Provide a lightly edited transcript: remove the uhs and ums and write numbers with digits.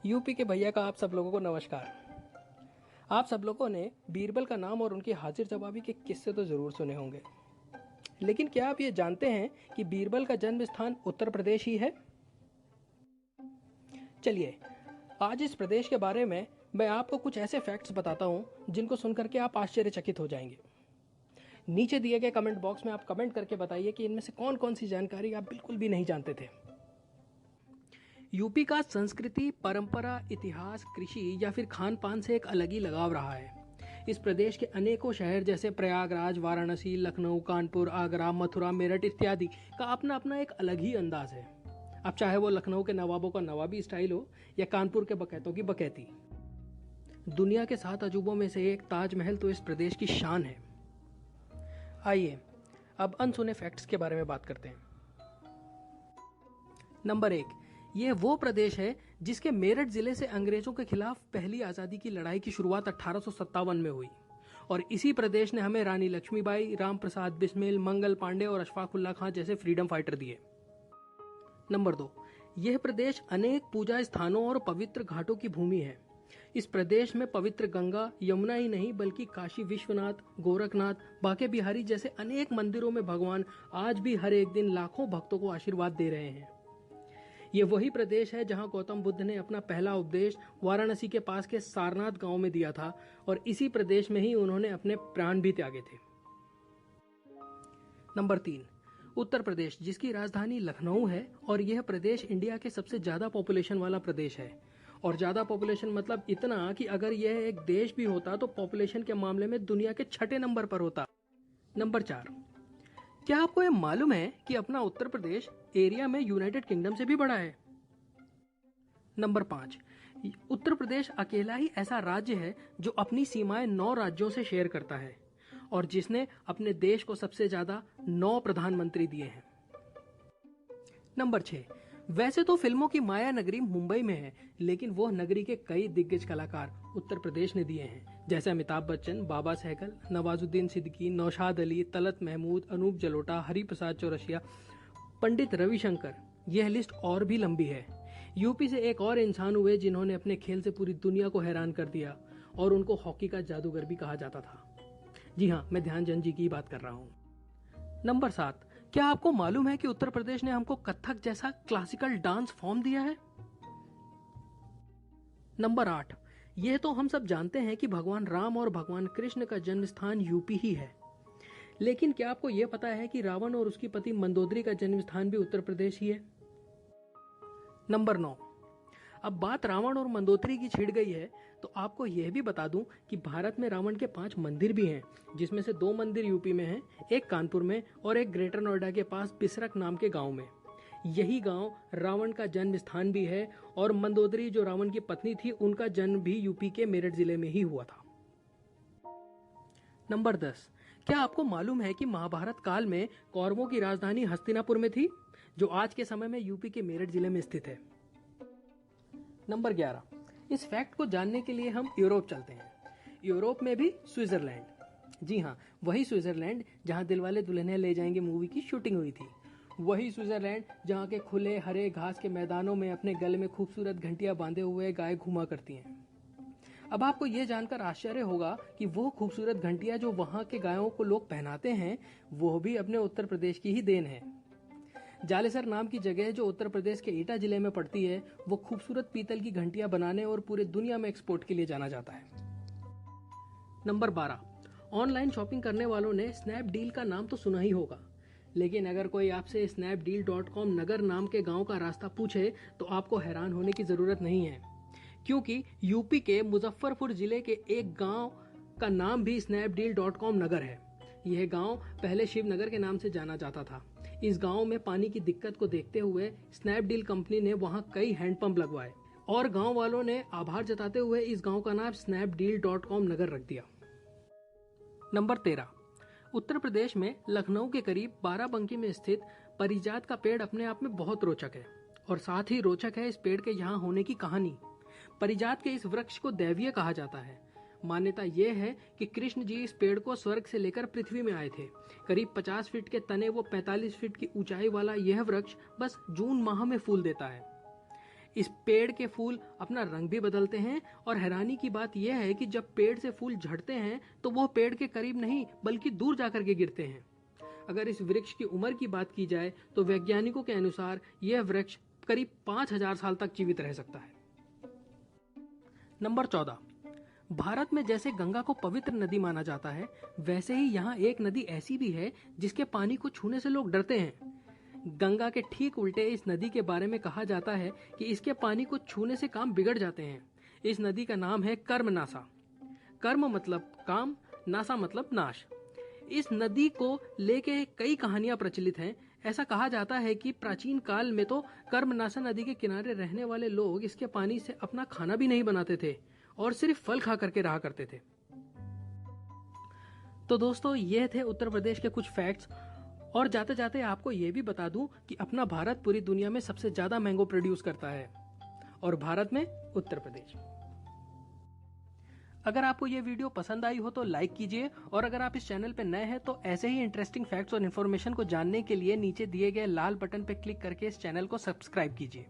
UP के भैया का आप सब लोगों को नमस्कार। आप सब लोगों ने बीरबल का नाम और उनकी हाजिर जवाबी के किस्से तो जरूर सुने होंगे, लेकिन क्या आप ये जानते हैं कि बीरबल का जन्म स्थान उत्तर प्रदेश ही है? चलिए, आज इस प्रदेश के बारे में मैं आपको कुछ ऐसे फैक्ट्स बताता हूं जिनको सुनकर के आप आश्चर्यचकित हो जाएंगे। नीचे दिए गए कमेंट बॉक्स में आप कमेंट करके बताइए कि इनमें से कौन कौन सी जानकारी आप बिल्कुल भी नहीं जानते थे। यूपी का संस्कृति, परंपरा, इतिहास, कृषि या फिर खान पान से एक अलग ही लगाव रहा है। इस प्रदेश के अनेकों शहर जैसे प्रयागराज, वाराणसी, लखनऊ, कानपुर, आगरा, मथुरा, मेरठ इत्यादि का अपना अपना एक अलग ही अंदाज है। अब चाहे वो लखनऊ के नवाबों का नवाबी स्टाइल हो या कानपुर के बकैतों की बकैती। दुनिया के 7 अजूबों में से एक ताजमहल तो इस प्रदेश की शान है। आइए अब अनसुने फैक्ट्स के बारे में बात करते हैं। नंबर 1, यह वो प्रदेश है जिसके मेरठ जिले से अंग्रेजों के खिलाफ पहली आजादी की लड़ाई की शुरुआत 1857 में हुई और इसी प्रदेश ने हमें रानी लक्ष्मीबाई, राम प्रसाद बिस्मिल, मंगल पांडे और अशफाकुल्ला खां जैसे फ्रीडम फाइटर दिए। नंबर 2, यह प्रदेश अनेक पूजा स्थानों और पवित्र घाटों की भूमि है। इस प्रदेश में पवित्र गंगा, यमुना ही नहीं बल्कि काशी विश्वनाथ, गोरखनाथ, बांके बिहारी जैसे अनेक मंदिरों में भगवान आज भी हर एक दिन लाखों भक्तों को आशीर्वाद दे रहे हैं। ये वही प्रदेश है जहां गौतम बुद्ध ने अपना पहला उपदेश वाराणसी के पास के सारनाथ गांव में दिया था और इसी प्रदेश में ही उन्होंने अपने प्राण भी त्यागे थे। नंबर 3, उत्तर प्रदेश जिसकी राजधानी लखनऊ है और यह प्रदेश इंडिया के सबसे ज्यादा पॉपुलेशन वाला प्रदेश है। और ज्यादा पॉपुलेशन मतलब इतना कि अगर यह एक देश भी होता तो पॉपुलेशन के मामले में दुनिया के 6ठे नंबर पर होता। नंबर 4, क्या आपको यह मालूम है कि अपना उत्तर प्रदेश एरिया में यूनाइटेड किंगडम से भी बड़ा है? नंबर 5, उत्तर प्रदेश अकेला ही ऐसा राज्य है जो अपनी सीमाएं 9 राज्यों से शेयर करता है और जिसने अपने देश को सबसे ज्यादा 9 प्रधानमंत्री दिए हैं। नंबर 6, वैसे तो फिल्मों की माया नगरी मुंबई में है, लेकिन वो नगरी के कई दिग्गज कलाकार उत्तर प्रदेश ने दिए हैं, जैसे अमिताभ बच्चन, बाबा सहगल, नवाजुद्दीन सिद्दीकी, नौशाद अली, तलत महमूद, अनूप जलोटा, हरिप्रसाद चौरसिया, पंडित रविशंकर। यह लिस्ट और भी लंबी है। यूपी से एक और इंसान हुए जिन्होंने अपने खेल से पूरी दुनिया को हैरान कर दिया और उनको हॉकी का जादूगर भी कहा जाता था। जी हाँ, मैं ध्यानचंद जी की बात कर रहा हूँ। नंबर 7, क्या आपको मालूम है कि उत्तर प्रदेश ने हमको कथक जैसा क्लासिकल डांस फॉर्म दिया है? नंबर 8, यह तो हम सब जानते हैं कि भगवान राम और भगवान कृष्ण का जन्म स्थान यूपी ही है, लेकिन क्या आपको यह पता है कि रावण और उसकी पति मंदोदरी का जन्म स्थान भी उत्तर प्रदेश ही है? नंबर 9, अब बात रावण और मंदोदरी की छिड़ गई है तो आपको यह भी बता दूं कि भारत में रावण के 5 मंदिर भी हैं, जिसमें से 2 मंदिर यूपी में हैं, एक कानपुर में और एक ग्रेटर नोएडा के पास बिसरक नाम के गांव में। यही गांव रावण का जन्म स्थान भी है और मंदोदरी जो रावण की पत्नी थी उनका जन्म भी यूपी के मेरठ जिले में ही हुआ था। नंबर 10, क्या आपको मालूम है कि महाभारत काल में कौरवों की राजधानी हस्तिनापुर में थी, जो आज के समय में यूपी के मेरठ जिले में स्थित है। नंबर 11, इस फैक्ट को जानने के लिए हम यूरोप चलते हैं। यूरोप में भी स्विट्जरलैंड, जी हाँ, वही स्विट्जरलैंड जहां दिलवाले दुल्हनिया ले जाएंगे मूवी की शूटिंग हुई थी। वही स्विट्जरलैंड जहां के खुले हरे घास के मैदानों में अपने गले में खूबसूरत घंटियां बांधे हुए गाय घूमा करती हैं। अब आपको यह जानकर आश्चर्य होगा कि वो खूबसूरत घंटियां जो वहां के गायों को लोग पहनाते हैं वो भी अपने उत्तर प्रदेश की ही देन है। जालेसर नाम की जगह जो उत्तर प्रदेश के एटा जिले में पड़ती है, वो खूबसूरत पीतल की घंटियां बनाने और पूरे दुनिया में एक्सपोर्ट के लिए जाना जाता है। नंबर 12, ऑनलाइन शॉपिंग करने वालों ने स्नैपडील का नाम तो सुना ही होगा, लेकिन अगर कोई आपसे snapdeal.com नगर नाम के गांव का रास्ता पूछे तो आपको हैरान होने की जरूरत नहीं है, क्योंकि यूपी के मुजफ्फरपुर जिले के एक गांव का नाम भी snapdeal.com नगर है। यह गांव पहले शिवनगर के नाम से जाना जाता था। इस गांव में पानी की दिक्कत को देखते हुए स्नैपडील कंपनी ने वहां कई हैंडपंप लगवाए और गांव वालों ने आभार जताते हुए इस गांव का नाम snapdeal.com नगर रख दिया। नंबर 13, उत्तर प्रदेश में लखनऊ के करीब बाराबंकी में स्थित परिजात का पेड़ अपने आप में बहुत रोचक है और साथ ही रोचक है इस पेड़ के यहाँ होने की कहानी। परिजात के इस वृक्ष को दैवीय कहा जाता है। मान्यता यह है कि कृष्ण जी इस पेड़ को स्वर्ग से लेकर पृथ्वी में आए थे। करीब 50 फीट के तने व 45 फीट की ऊंचाई वाला यह वृक्ष बस जून माह में फूल देता है। इस पेड़ के फूल अपना रंग भी बदलते हैं और हैरानी की बात यह है कि जब पेड़ से फूल झड़ते हैं तो वो पेड़ के करीब नहीं बल्कि दूर जाकर के गिरते हैं। अगर इस वृक्ष की उम्र की बात की जाए तो वैज्ञानिकों के अनुसार यह वृक्ष करीब 5000 साल तक जीवित रह सकता है। नंबर 14, भारत में जैसे गंगा को पवित्र नदी माना जाता है, वैसे ही यहाँ एक नदी ऐसी भी है जिसके पानी को छूने से लोग डरते हैं। गंगा के ठीक उल्टे इस नदी के बारे में कहा जाता है कि इसके पानी को छूने से काम बिगड़ जाते हैं। इस नदी का नाम है कर्मनासा। कर्म मतलब काम, नासा मतलब नाश। इस नदी को लेके कई कहानियां प्रचलित हैं। ऐसा कहा जाता है कि प्राचीन काल में तो कर्मनासा नदी के किनारे रहने वाले लोग इसके पानी से अपना खाना भी नहीं बनाते थे और सिर्फ फल खा करके रहा करते थे। तो दोस्तों, ये थे उत्तर प्रदेश के कुछ फैक्ट्स। और जाते जाते आपको ये भी बता दूं कि अपना भारत पूरी दुनिया में सबसे ज्यादा मैंगो प्रोड्यूस करता है और भारत में उत्तर प्रदेश। अगर आपको ये वीडियो पसंद आई हो तो लाइक कीजिए और अगर आप इस चैनल पे नए हैं तो ऐसे ही इंटरेस्टिंग फैक्ट्स और इन्फॉर्मेशन को जानने के लिए नीचे दिए गए लाल बटन पे क्लिक करके इस चैनल को सब्सक्राइब कीजिए।